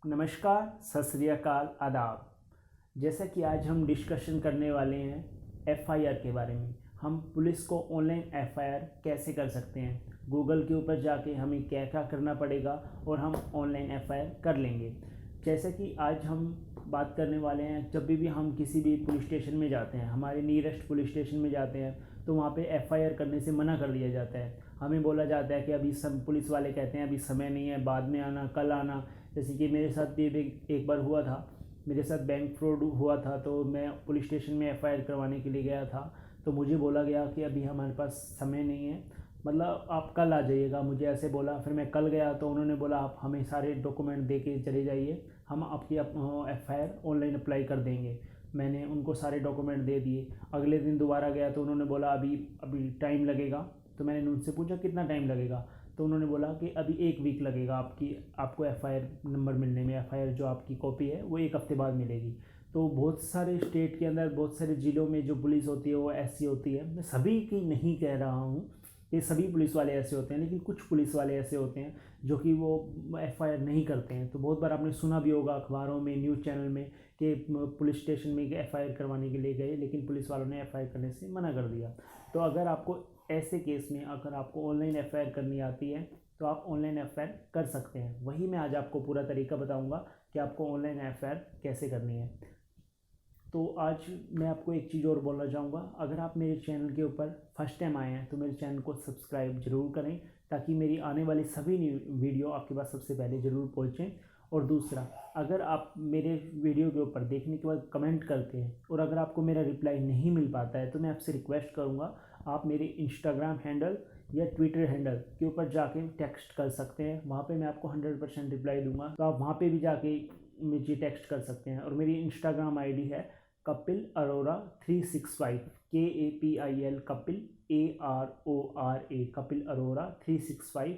नमस्कार, सत श्री अकाल, आदाब। जैसा कि आज हम डिस्कशन करने वाले हैं एफआईआर के बारे में। हम पुलिस को ऑनलाइन एफआईआर कैसे कर सकते हैं, गूगल के ऊपर जाके हमें क्या क्या करना पड़ेगा और हम ऑनलाइन एफआईआर कर लेंगे। जैसा कि आज हम बात करने वाले हैं, जब भी हम किसी भी पुलिस स्टेशन में जाते हैं, हमारे नियरेस्ट पुलिस स्टेशन में जाते हैं, तो वहाँ पे एफआईआर करने से मना कर दिया जाता है। हमें बोला जाता है कि अभी सब पुलिस वाले कहते हैं अभी समय नहीं है, बाद में आना, कल आना। जैसे कि मेरे साथ भी एक बार हुआ था, मेरे साथ बैंक फ्रॉड हुआ था, तो मैं पुलिस स्टेशन में एफआईआर करवाने के लिए गया था। तो मुझे बोला गया कि अभी हमारे पास समय नहीं है, मतलब आप कल आ जाइएगा, मुझे ऐसे बोला। फिर मैं कल गया तो उन्होंने बोला आप हमें सारे डॉक्यूमेंट दे के चले जाइए, हम आपकी एफआईआर ऑनलाइन अप्लाई कर देंगे। मैंने उनको सारे डॉक्यूमेंट दे दिए। अगले दिन दोबारा गया तो उन्होंने बोला अभी अभी टाइम लगेगा। तो मैंने उनसे पूछा कितना टाइम लगेगा, तो उन्होंने बोला कि अभी 1 वीक लगेगा आपको एफआईआर नंबर मिलने में। एफआईआर जो आपकी कॉपी है वो 1 हफ्ते बाद मिलेगी। तो बहुत सारे स्टेट के अंदर, बहुत सारे ज़िलों में जो पुलिस होती है वो ऐसी होती है। मैं सभी की नहीं कह रहा हूँ, ये सभी पुलिस वाले ऐसे होते हैं, लेकिन कुछ पुलिस वाले ऐसे होते हैं जो कि वो एफआईआर नहीं करते हैं। तो बहुत बार आपने सुना भी होगा अखबारों में, न्यूज़ चैनल में, कि पुलिस स्टेशन में एफआईआर करवाने के लिए गए, लेकिन पुलिस वालों ने एफआईआर करने से मना कर दिया। तो अगर आपको ऐसे केस में अगर आपको ऑनलाइन एफआईआर करनी आती है तो आप ऑनलाइन एफआईआर कर सकते हैं। वही मैं आज आपको पूरा तरीका बताऊंगा कि आपको ऑनलाइन एफआईआर कैसे करनी है। तो आज मैं आपको एक चीज़ और बोलना चाहूँगा, अगर आप मेरे चैनल के ऊपर फर्स्ट टाइम आए हैं तो मेरे चैनल को सब्सक्राइब ज़रूर करें, ताकि मेरी आने वाली सभी वीडियो आपके पास सबसे पहले ज़रूर पहुँचें। और दूसरा, अगर आप मेरे वीडियो के ऊपर देखने के बाद कमेंट करते हैं और अगर आपको मेरा रिप्लाई नहीं मिल पाता है, तो मैं आपसे रिक्वेस्ट करूँगा आप मेरे इंस्टाग्राम हैंडल या ट्विटर हैंडल के ऊपर जाके टेक्स्ट कर सकते हैं। वहाँ पे मैं आपको 100% रिप्लाई दूंगा, तो आप वहाँ पे भी जाके मुझे टेक्स्ट कर सकते हैं। और मेरी इंस्टाग्राम आईडी है कपिल अरोरा 365, KAPIL कपिल ARORA, कपिल अरोरा 365।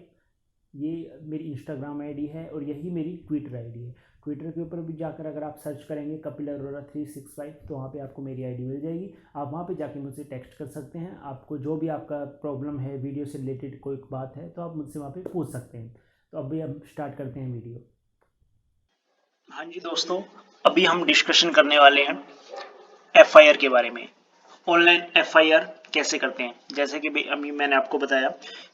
ये मेरी इंस्टाग्राम आईडी है और यही मेरी ट्विटर आईडी है। ट्विटर के ऊपर भी जाकर अगर आप सर्च करेंगे कपिल अरोरा 365, तो वहाँ पे आपको मेरी आईडी मिल जाएगी। आप वहाँ पे जाके मुझसे टेक्स्ट कर सकते हैं। आपको जो भी आपका प्रॉब्लम है, वीडियो से रिलेटेड कोई बात है, तो आप मुझसे वहाँ पे पूछ सकते हैं। तो अभी हम स्टार्ट करते हैं वीडियो। हाँ जी दोस्तों, अभी हम डिस्कशन करने वाले हैं एफआईआर के बारे में। ऑनलाइन एफआईआर कैसे करते हैं। जैसे कि अभी मैंने आपको बताया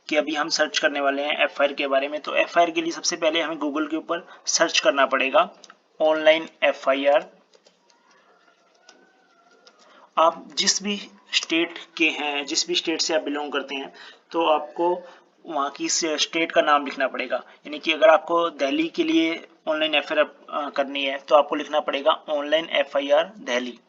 कि अभी हम सर्च करने वाले हैं एफआईआर के बारे में। तो एफआईआर के लिए सबसे पहले हमें गूगल के ऊपर सर्च करना पड़ेगा ऑनलाइन एफआईआर। आप जिस भी स्टेट के हैं, जिस भी स्टेट से आप बिलोंग करते हैं, तो आपको वहाँ की स्टेट का नाम लिखना पड़ेगा। यानी कि अगर आपको दिल्ली के लिए ऑनलाइन एफआईआर करनी है तो आपको लिखना पड़ेगा ऑनलाइन एफआईआर दिल्ली।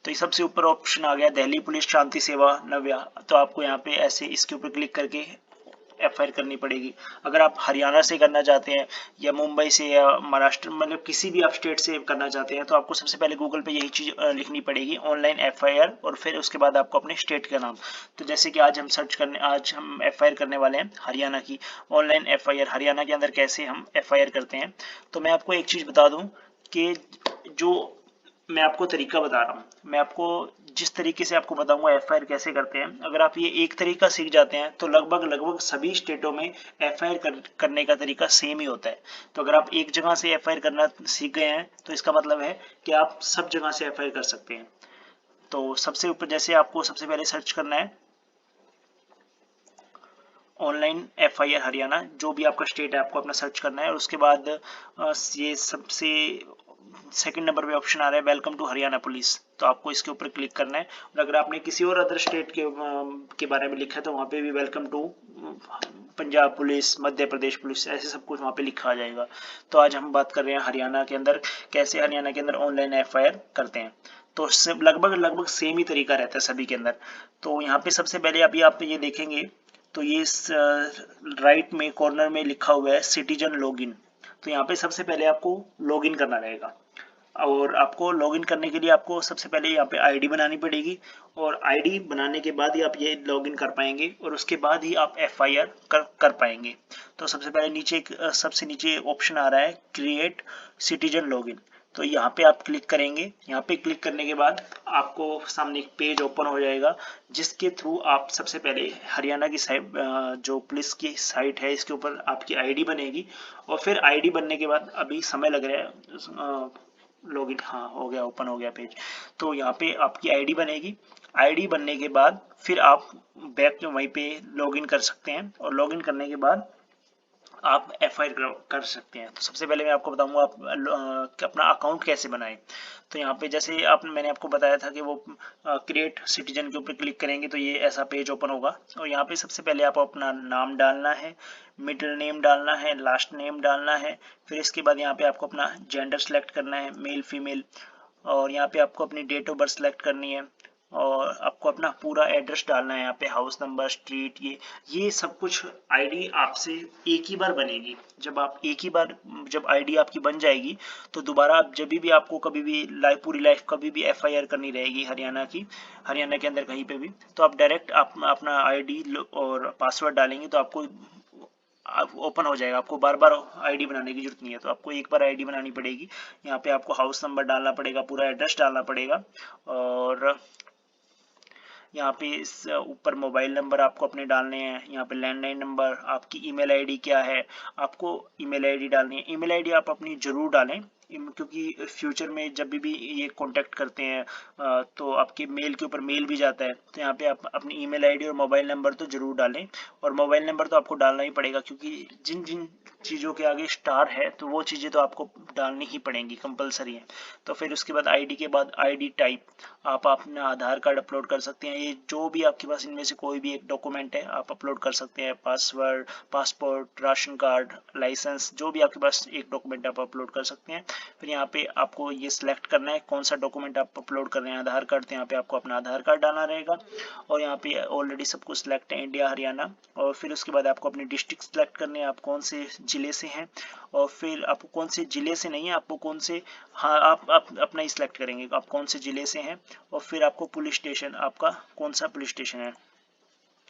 तो ये सबसे ऊपर ऑप्शन आ गया दिल्ली पुलिस शांति सेवा नव्या। तो आपको यहाँ पे ऐसे इसके ऊपर क्लिक करके एफआईआर करनी पड़ेगी। अगर आप हरियाणा से करना चाहते हैं या मुंबई से या महाराष्ट्र, मतलब किसी भी आप स्टेट से करना चाहते हैं, तो आपको सबसे पहले गूगल पे यही चीज लिखनी पड़ेगी ऑनलाइन एफआईआर, और फिर उसके बाद आपको अपने स्टेट का नाम। तो जैसे कि आज हम एफआईआर करने वाले हैं हरियाणा की। ऑनलाइन एफआईआर हरियाणा के अंदर कैसे हम एफआईआर करते हैं। तो मैं आपको एक चीज बता दूं कि जो मैं आपको तरीका बता रहा हूँ, मैं आपको जिस तरीके से आपको बताऊंगा एफआईआर कैसे करते हैं, अगर आप ये एक तरीका सीख जाते हैं तो लगभग लगभग सभी स्टेटों में एफआईआर करने का तरीका सेम ही होता है। तो अगर आप एक जगह से एफआईआर करना सीख गए हैं तो इसका मतलब है कि आप सब जगह से एफआईआर कर सकते हैं। तो सबसे ऊपर जैसे आपको सबसे पहले सर्च करना है ऑनलाइन एफआईआर हरियाणा, जो भी आपका स्टेट है आपको अपना सर्च करना है। और उसके बाद ये सबसे सेकंड नंबर पे ऑप्शन आ रहा है वेलकम टू हरियाणा पुलिस। तो आपको इसके ऊपर क्लिक करना है। और अगर आपने किसी और अदर स्टेट के बारे में लिखा है तो वहाँ पे भी welcome to Punjab police, Madhya Pradesh police, ऐसे सब कुछ वहाँ पे लिखा आ जाएगा। तो आज हम बात कर रहे हैं हरियाणा के अंदर कैसे हरियाणा के अंदर ऑनलाइन एफआईआर करते हैं। तो लगभग लगभग सेम ही तरीका रहता है सभी के अंदर। तो यहाँ पे सबसे पहले अभी आप ये देखेंगे तो ये राइट में कॉर्नर में लिखा हुआ है सिटीजन लॉगिन। तो यहाँ पे सबसे पहले आपको लॉगिन करना रहेगा। और आपको लॉगिन करने के लिए आपको सबसे पहले यहाँ पे आईडी बनानी पड़ेगी, और आईडी बनाने के बाद ही आप ये लॉगिन कर पाएंगे, और उसके बाद ही आप एफआईआर कर पाएंगे। तो सबसे पहले सबसे नीचे ऑप्शन आ रहा है क्रिएट सिटीजन लॉगिन। तो यहाँ पे आप क्लिक करेंगे। यहाँ पे क्लिक करने के बाद आपको सामने एक पेज ओपन हो जाएगा, जिसके थ्रू आप सबसे पहले हरियाणा की साइट, जो पुलिस की साइट है, इसके ऊपर आपकी आईडी बनेगी। और फिर आईडी बनने के बाद अभी समय लग रहा है, लॉगिन, हाँ हो गया, ओपन हो गया पेज। तो यहाँ पे आपकी आईडी बनेगी। आईडी बनने के बाद फिर आप बैक वहीं पे लॉगिन कर सकते हैं, और लॉगिन करने के बाद आप एफआईआर कर सकते हैं। तो सबसे पहले मैं आपको बताऊंगा आप कि अपना अकाउंट कैसे बनाएं। तो यहाँ पे जैसे मैंने आपको बताया था कि वो क्रिएट सिटीजन के ऊपर क्लिक करेंगे तो ये ऐसा पेज ओपन होगा। और यहाँ पे सबसे पहले आपको अपना नाम डालना है, मिडिल नेम डालना है, लास्ट नेम डालना है। फिर इसके बाद यहाँ पे आपको अपना जेंडर सेलेक्ट करना है, मेल फीमेल। और यहाँ पे आपको अपनी डेट ऑफ बर्थ सेलेक्ट करनी है, और आपको अपना पूरा एड्रेस डालना है, यहाँ पे हाउस नंबर, स्ट्रीट, ये सब कुछ आईडी आपसे एक ही बार बनेगी। जब आप एक ही बार जब आईडी आपकी बन जाएगी तो दोबारा आप जब भी आपको कभी भी पूरी लाइफ कभी भी एफआईआर करनी रहेगी हरियाणा के अंदर कहीं पे भी, तो आप डायरेक्ट अपना आईडी और पासवर्ड डालेंगे तो आपको ओपन हो जाएगा। आपको बार बार आईडी बनाने की जरूरत नहीं है, तो आपको एक बार आईडी बनानी पड़ेगी। यहाँ पे आपको हाउस नंबर डालना पड़ेगा, पूरा एड्रेस डालना पड़ेगा, और यहाँ पे इस ऊपर मोबाइल नंबर आपको अपने डालने हैं। यहाँ पे लैंडलाइन नंबर, आपकी ईमेल आईडी क्या है, आपको ईमेल आईडी डालनी है। ईमेल आईडी आप अपनी जरूर डालें, क्योंकि फ्यूचर में जब भी ये कांटेक्ट करते हैं तो आपके मेल के ऊपर मेल भी जाता है। तो यहाँ पे आप अपनी ईमेल आईडी और मोबाइल नंबर तो जरूर डालें। और मोबाइल नंबर तो आपको डालना ही पड़ेगा, क्योंकि जिन जिन चीज़ों के आगे स्टार है तो वो चीज़ें तो आपको डालनी ही पड़ेंगी, कंपलसरी है। तो फिर उसके बाद आईडी के बाद आईडी टाइप, आप अपना आधार कार्ड अपलोड कर सकते हैं। ये जो भी आपके पास इनमें से कोई भी एक डॉक्यूमेंट है आप अपलोड कर सकते हैं। Password, passport, ration card, licence, जो भी आपके पास एक डॉक्यूमेंट आप अपलोड कर सकते हैं। फिर यहाँ पे आपको ये सिलेक्ट करना है कौन सा डॉक्यूमेंट आप अपलोड कर रहे हैं। आधार कार्ड, तो यहाँ पे आपको अपना आधार कार्ड डालना रहेगा। और यहाँ पे ऑलरेडी सब कुछ सिलेक्ट है, इंडिया, हरियाणा। और फिर उसके बाद आपको अपनी डिस्ट्रिक्ट सिलेक्ट करनी है, आप कौन से जिले से हैं। और फिर आपको कौन से जिले से नहीं है, आपको कौन से, हाँ आप अपना ही सिलेक्ट करेंगे आप कौन से जिले से हैं। और फिर आपको पुलिस स्टेशन, आपका कौन सा पुलिस स्टेशन है।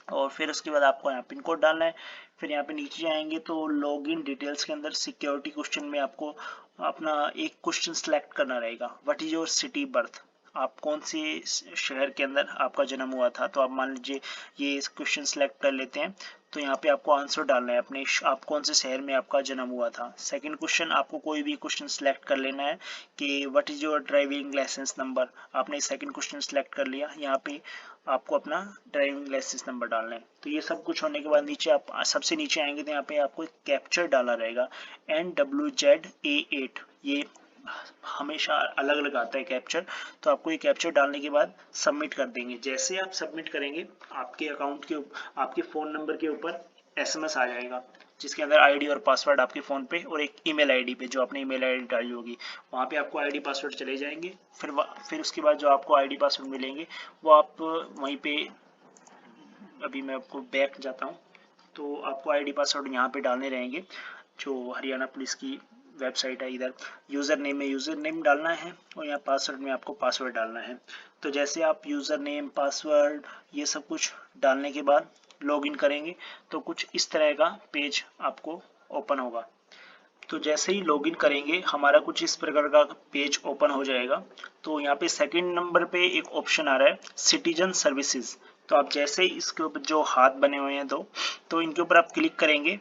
और फिर उसके बाद आपको यहाँ पिन कोड डालना है। फिर यहाँ पे नीचे आएंगे तो लॉगिन डिटेल्स के अंदर सिक्योरिटी क्वेश्चन में आपको अपना एक क्वेश्चन सिलेक्ट करना रहेगा। What is your city birth, आप कौन से शहर के अंदर आपका जन्म हुआ था। तो आप मान लीजिए ये क्वेश्चन सिलेक्ट कर लेते हैं। तो यहाँ पे आपको आंसर डालना है अपने, आप कौन से शहर में आपका जन्म हुआ था। सेकंड क्वेश्चन, आपको कोई भी क्वेश्चन सिलेक्ट कर लेना है कि what is your driving licence number. आपने सेकंड क्वेश्चन सिलेक्ट कर लिया, यहाँ पे आपको अपना ड्राइविंग लाइसेंस नंबर डालना है। तो ये सब कुछ होने के बाद नीचे आप सबसे नीचे आएंगे तो यहाँ पे आपको एक कैप्चर डालना रहेगा, NWZA8। ये हमेशा अलग अलग आता है कैप्चर। तो आपको ये कैप्चर डालने के बाद सबमिट कर देंगे। जैसे आप सबमिट करेंगे आपके अकाउंट के आपके फ़ोन नंबर के ऊपर SMS आ जाएगा, जिसके अंदर आईडी और पासवर्ड आपके फ़ोन पे और एक ईमेल आईडी पे जो आपने ईमेल आईडी डाली होगी वहाँ पे आपको आईडी पासवर्ड चले जाएंगे। फिर उसके बाद जो आपको आईडी पासवर्ड मिलेंगे वो आप वहीं पे, अभी मैं आपको बैक जाता हूँ तो आपको आईडी पासवर्ड यहाँ पे डालने रहेंगे। जो हरियाणा पुलिस की वेबसाइट है, इधर यूज़र नेम में यूज़र नेम डालना है और यहाँ पासवर्ड में आपको पासवर्ड डालना है। तो जैसे आप यूज़र नेम, पासवर्ड, ये सब कुछ डालने के बाद लॉगिन करेंगे तो कुछ इस तरह का पेज आपको ओपन होगा। तो जैसे ही लॉगिन करेंगे हमारा कुछ इस प्रकार का पेज ओपन हो जाएगा। तो यहाँ पे सेकंड नंबर पे एक ऑप्शन आ रहा है सिटीजन सर्विसेज। तो आप जैसे ही इसके ऊपर जो हाथ बने हुए हैं तो इनके ऊपर आप क्लिक करेंगे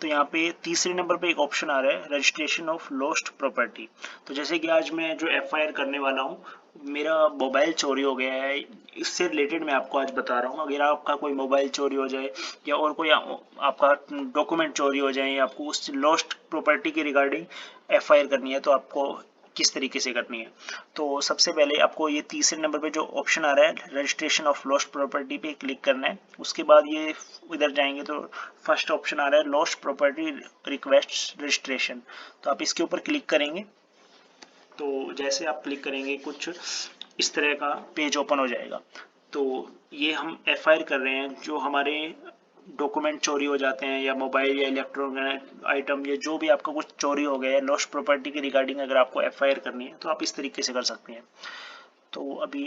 तो यहाँ पे तीसरे नंबर पे एक ऑप्शन आ रहा है रजिस्ट्रेशन ऑफ लॉस्ट प्रॉपर्टी। तो जैसे कि आज मैं जो एफआईआर करने वाला हूँ, मेरा मोबाइल चोरी हो गया है, इससे रिलेटेड मैं आपको आज बता रहा हूँ। अगर आपका कोई मोबाइल चोरी हो जाए या और कोई आपका डॉक्यूमेंट चोरी हो जाए, आपको उस लॉस्ट प्रॉपर्टी के रिगार्डिंग एफआईआर करनी है तो आपको किस तरीके से करनी है। तो सबसे पहले आपको ये तीसरे नंबर पे जो ऑप्शन आ रहा है रजिस्ट्रेशन ऑफ लॉस्ट प्रॉपर्टी पे क्लिक करना है। उसके बाद ये इधर जाएंगे तो फर्स्ट ऑप्शन आ रहा है लॉस्ट प्रॉपर्टी रिक्वेस्ट रजिस्ट्रेशन। तो आप इसके ऊपर क्लिक करेंगे। तो जैसे आप क्लिक करेंगे कुछ इस तरह का पेज ओपन हो जाएगा। तो ये हम एफआईआर कर रहे हैं जो हमारे डॉक्यूमेंट चोरी हो जाते हैं या मोबाइल या इलेक्ट्रॉनिक आइटम या जो भी आपका कुछ चोरी हो गया है लॉस्ट प्रॉपर्टी के रिगार्डिंग अगर आपको एफआईआर करनी है तो आप इस तरीके से कर सकते हैं। तो अभी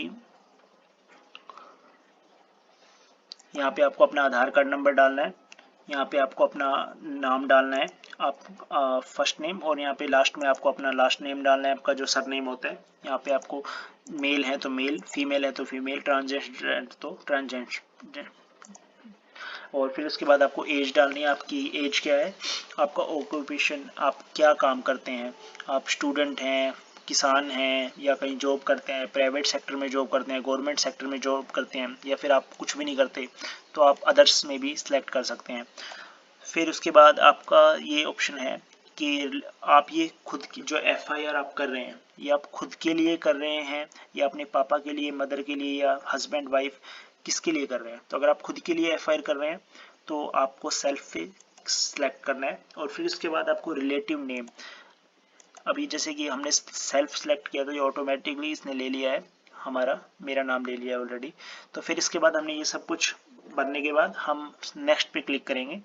यहाँ पे आपको अपना आधार कार्ड नंबर डालना है, यहाँ पे आपको अपना नाम डालना है, आप फर्स्ट नेम और यहाँ पे लास्ट में आपको अपना लास्ट नेम डालना है, आपका जो सरनेम होता है। यहाँ पे आपको मेल है तो मेल, फीमेल है तो फीमेल, ट्रांसजेंडर तो ट्रांसजेंडर। और फिर उसके बाद आपको एज डालनी है, आपकी एज क्या है, आपका ऑक्यूपेशन, आप क्या काम करते हैं, आप स्टूडेंट हैं, किसान हैं, या कहीं जॉब करते हैं, प्राइवेट सेक्टर में जॉब करते हैं, गवर्नमेंट सेक्टर में जॉब करते हैं, या फिर आप कुछ भी नहीं करते, तो आप अदर्स में भी सिलेक्ट कर सकते हैं। फिर उसके बाद आपका ये ऑप्शन है कि आप ये खुद की जो FIR आप कर रहे हैं, ये आप खुद के लिए कर रहे हैं या अपने पापा के लिए, मदर के लिए, या हस्बैंड वाइफ, किसके लिए कर रहे हैं। तो अगर आप खुद के लिए FIR कर रहे हैं तो आपको सेल्फ पे सिलेक्ट करना है। और फिर उसके बाद आपको रिलेटिव नेम, अभी जैसे कि हमने सेल्फ सेलेक्ट किया तो ये ऑटोमेटिकली इसने ले लिया है, मेरा नाम ले लिया है ऑलरेडी। तो फिर इसके बाद हमने ये सब कुछ भरने के बाद हम नेक्स्ट पे क्लिक करेंगे।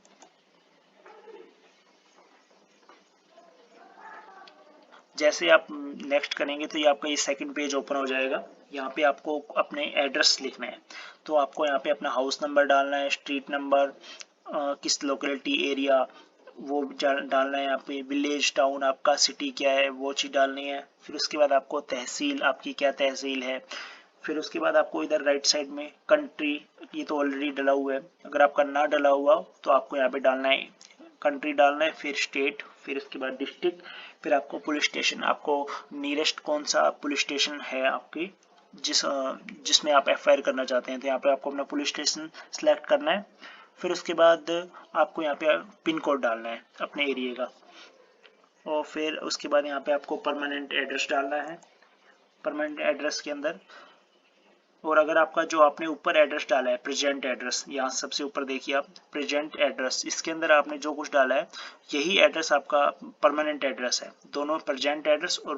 जैसे आप नेक्स्ट करेंगे तो ये आपका ये सेकंड पेज ओपन हो जाएगा। यहाँ पे आपको अपने एड्रेस लिखना है, तो आपको यहाँ पे अपना हाउस नंबर डालना है, स्ट्रीट नंबर, किस लोकेलिटी एरिया वो डालना है, यहाँ पे विलेज टाउन आपका सिटी क्या है वो चीज़ डालनी है। फिर उसके बाद आपको तहसील, आपकी क्या तहसील है। फिर उसके बाद आपको इधर राइट साइड में कंट्री, ये तो ऑलरेडी डला हुआ है, अगर आपका ना डला हुआ तो आपको यहाँ पे डालना है, कंट्री डालना है, फिर स्टेट, फिर उसके बाद डिस्ट्रिक्ट, फिर आपको पुलिस स्टेशन, आपको नियरेस्ट कौन सा पुलिस स्टेशन है आपकी जिसमें आप FIR करना चाहते हैं, तो यहाँ पे आपको अपना पुलिस स्टेशन सेलेक्ट करना है। फिर उसके बाद आपको यहाँ पे पिन कोड डालना है अपने एरिया का, और फिर उसके बाद यहाँ पे आपको परमानेंट एड्रेस डालना है, परमानेंट एड्रेस के अंदर। और अगर आपका जो आपने ऊपर एड्रेस डाला है प्रेजेंट एड्रेस, यहाँ सबसे ऊपर देखिए आप प्रेजेंट एड्रेस, इसके अंदर आपने जो कुछ डाला है यही एड्रेस आपका परमानेंट एड्रेस है। दोनों प्रेजेंट एड्रेस और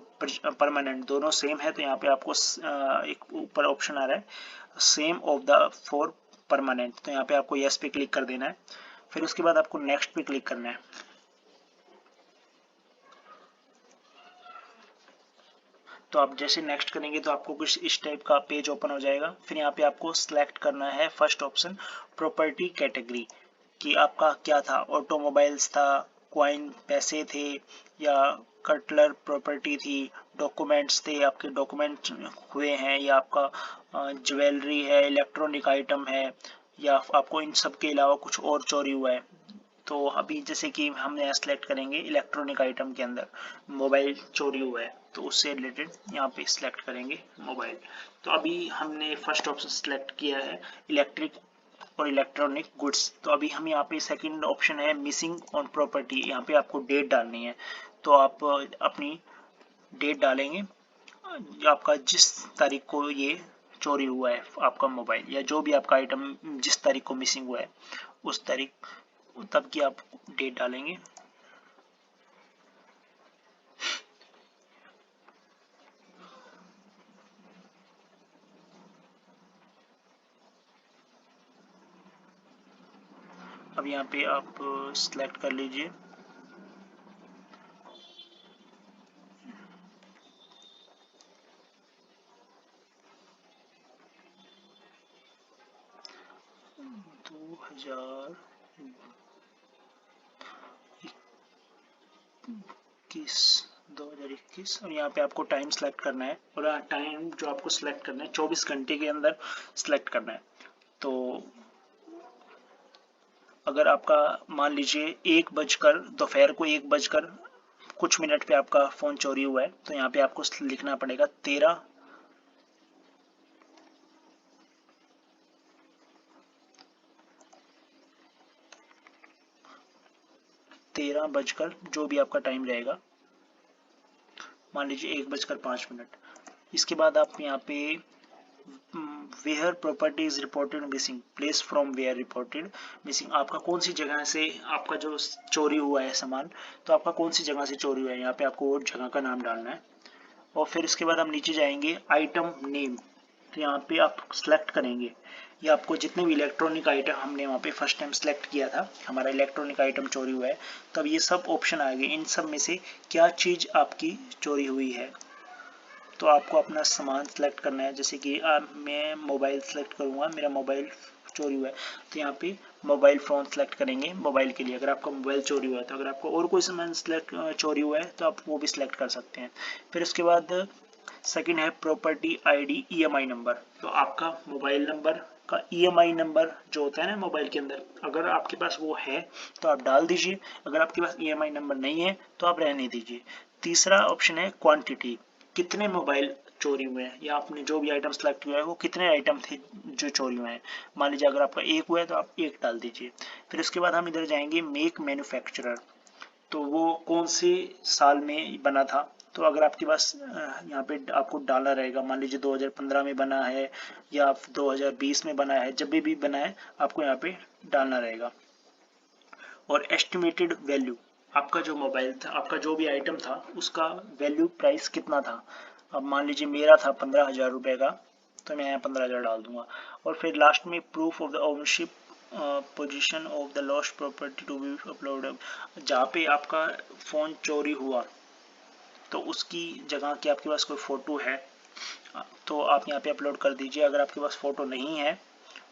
परमानेंट दोनों सेम है, तो यहाँ पे आपको एक ऊपर ऑप्शन आ रहा है same of the for permanent, तो यहाँ पे आपको यस पे क्लिक कर देना है। फिर उसके बाद आपको नेक्स्ट पे क्लिक करना है। तो आप जैसे नेक्स्ट करेंगे तो आपको कुछ इस टाइप का पेज ओपन हो जाएगा। फिर यहाँ पे आपको सिलेक्ट करना है फर्स्ट ऑप्शन प्रॉपर्टी कैटेगरी, कि आपका क्या था, ऑटोमोबाइल्स था, कॉइन पैसे थे, या कटलर प्रॉपर्टी थी, डॉक्यूमेंट्स थे, आपके डॉक्यूमेंट हुए हैं, या आपका ज्वेलरी है, इलेक्ट्रॉनिक आइटम है, या आपको इन सब के अलावा कुछ और चोरी हुआ है। तो अभी जैसे कि हम यहाँ सेलेक्ट करेंगे इलेक्ट्रॉनिक आइटम के अंदर मोबाइल चोरी हुआ है, तो उससे रिलेटेड यहाँ पे सिलेक्ट करेंगे मोबाइल। तो अभी हमने फर्स्ट ऑप्शन सिलेक्ट किया है इलेक्ट्रिक और इलेक्ट्रॉनिक गुड्स। तो अभी हम यहाँ पे सेकंड ऑप्शन है मिसिंग ऑन प्रॉपर्टी, यहाँ पे आपको डेट डालनी है। तो आप अपनी डेट डालेंगे, आपका जिस तारीख को ये चोरी हुआ है आपका मोबाइल, या जो भी आपका आइटम जिस तारीख को मिसिंग हुआ है उस तारीख तब की आप डेट डालेंगे। अब यहाँ पे आप सिलेक्ट कर लीजिए। दो हजार इक्कीस, और यहाँ पे आपको टाइम सेलेक्ट करना है, और टाइम जो आपको सिलेक्ट करना है 24 घंटे के अंदर सिलेक्ट करना है। तो अगर आपका मान लीजिए 1 बजकर दोपहर को 1 बजकर कुछ मिनट पे आपका फ़ोन चोरी हुआ है, तो यहाँ पे आपको लिखना पड़ेगा 13 बजकर जो भी आपका टाइम रहेगा, मान लीजिए 1 बजकर 5 मिनट। इसके बाद आप यहाँ पे where property is reported missing, place from where reported missing, आपका कौन सी जगह से आपका जो चोरी हुआ है सामान, तो आपका कौन सी जगह से चोरी हुआ है, यहाँ पे आपको वो जगह का नाम डालना है। और फिर इसके बाद हम नीचे जाएंगे आइटम नेम, तो यहाँ पे आप सेलेक्ट करेंगे, ये आपको जितने भी इलेक्ट्रॉनिक आइटम हमने वहाँ पे फर्स्ट टाइम सेलेक्ट किया था, हमारा इलेक्ट्रॉनिक आइटम चोरी हुआ है, तब ये सब ऑप्शन आ गए, इन सब में से क्या चीज़ आपकी चोरी हुई है। तो आपको अपना सामान सेलेक्ट करना है, जैसे कि मैं मोबाइल सेलेक्ट करूँगा, मेरा मोबाइल चोरी हुआ है, तो यहाँ पे मोबाइल फ़ोन सेलेक्ट करेंगे मोबाइल के लिए। अगर आपका मोबाइल चोरी हुआ है, तो अगर आपको और कोई सामान चोरी हुआ है तो आप वो भी सिलेक्ट कर सकते हैं। फिर उसके बाद सेकंड है प्रॉपर्टी आईडी ईएमआई नंबर। तो आपका मोबाइल नंबर का ईएमआई नंबर जो होता है ना मोबाइल के अंदर, अगर आपके पास वो है तो आप डाल दीजिए, अगर आपके पास ईएमआई नंबर नहीं है तो आप रहने दीजिए। तीसरा ऑप्शन है क्वांटिटी, कितने मोबाइल चोरी हुए हैं या आपने जो भी आइटम सेलेक्ट किया है वो कितने आइटम थे जो चोरी हुए हैं। मान लीजिए अगर आपका एक हुआ है तो आप एक डाल दीजिए। फिर उसके बाद हम इधर जाएंगे मेक मैन्युफैक्चरर, तो वो कौन से साल में बना था। तो अगर आपके पास यहाँ पे आपको डालना रहेगा, मान लीजिए 2015 में बना है या 2020 में बना है, जब भी बना है आपको यहाँ पे डालना रहेगा। और एस्टिमेटेड वैल्यू, आपका जो मोबाइल था, आपका जो भी आइटम था उसका वैल्यू प्राइस कितना था। अब मान लीजिए मेरा था 15,000 रुपये का, तो मैं यहाँ 15,000 डाल दूंगा। और फिर लास्ट में proof of the ownership position of the lost property to be upload, जहाँ पे आपका फ़ोन चोरी हुआ तो उसकी जगह की आपके पास कोई फ़ोटो है तो आप यहाँ पे अपलोड कर दीजिए। अगर आपके पास फ़ोटो नहीं है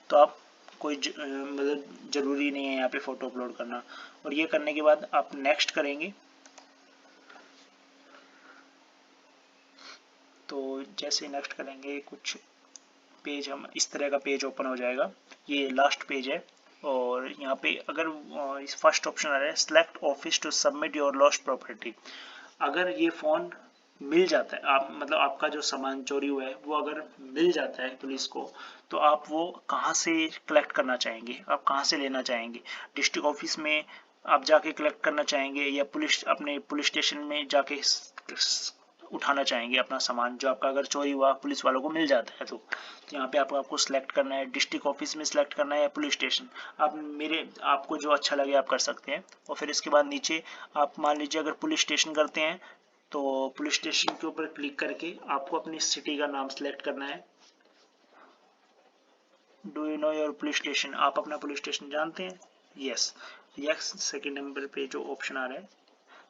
तो आप कोई मतलब ज़रूरी नहीं है यहाँ पे फ़ोटो अपलोड करना। और ये करने के बाद आप नेक्स्ट करेंगे, तो जैसे नेक्स्ट करेंगे कुछ पेज, हम इस तरह का पेज ओपन हो जाएगा। ये लास्ट पेज है और यहाँ पे अगर इस फर्स्ट ऑप्शन आ रहा है select office to submit your lost property. अगर ये फ़ोन मिल जाता है, आप मतलब आपका जो सामान चोरी हुआ है वो अगर मिल जाता है पुलिस को, तो आप वो कहाँ से कलेक्ट करना चाहेंगे, आप कहाँ से लेना चाहेंगे। डिस्ट्रिक्ट ऑफिस में आप जाके कलेक्ट करना चाहेंगे या अपने पुलिस स्टेशन में जाके उठाना चाहेंगे अपना सामान जो आपका अगर चोरी हुआ पुलिस वालों को मिल जाता है। तो यहाँ पे आपको सिलेक्ट करना है, डिस्ट्रिक्ट ऑफिस में सिलेक्ट करना है या पुलिस स्टेशन, आपको जो अच्छा लगे आप कर सकते हैं। और फिर इसके बाद नीचे आप मान लीजिए अगर पुलिस स्टेशन करते हैं तो पुलिस स्टेशन के ऊपर क्लिक करके आपको अपनी सिटी का नाम सिलेक्ट करना है। Do you know your police station, आप अपना पुलिस स्टेशन जानते हैं? यस, सेकेंड नंबर पे जो ऑप्शन आ रहा है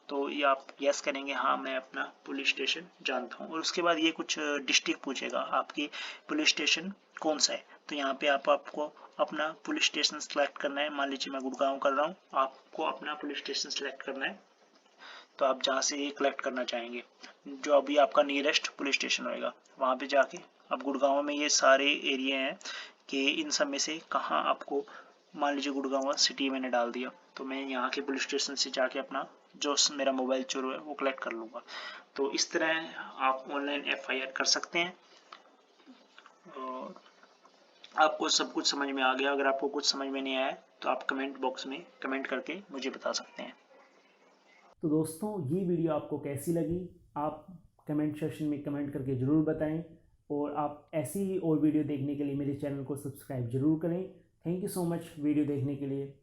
तो ये आप यस करेंगे, हाँ मैं अपना पुलिस स्टेशन जानता हूँ। और उसके बाद ये कुछ डिस्ट्रिक्ट पूछेगा आपकी पुलिस स्टेशन कौन सा है, तो यहाँ पे आपको अपना पुलिस स्टेशन सेलेक्ट करना है। मान लीजिए मैं गुड़गांव कर रहा हूँ, आपको अपना पुलिस स्टेशन सेलेक्ट करना है, तो आप जहाँ से ये कलेक्ट करना चाहेंगे जो अभी आपका नियरेस्ट पुलिस स्टेशन होएगा वहाँ पे जाके, अब गुड़गांव में ये सारे एरिया हैं कि इन सब में से कहाँ आपको, मान लीजिए गुड़गांव सिटी मैंने डाल दिया तो मैं यहाँ के पुलिस स्टेशन से जाके अपना जो मेरा मोबाइल चोरी है वो कलेक्ट कर लूँगा। तो इस तरह आप ऑनलाइन एफआईआर कर सकते हैं। और आपको सब कुछ समझ में आ गया? अगर आपको कुछ समझ में नहीं आया तो आप कमेंट बॉक्स में कमेंट करके मुझे बता सकते हैं। तो दोस्तों ये वीडियो आपको कैसी लगी आप कमेंट सेक्शन में कमेंट करके ज़रूर बताएं और आप ऐसी ही और वीडियो देखने के लिए मेरे चैनल को सब्सक्राइब ज़रूर करें। Thank you so much video देखने के लिए।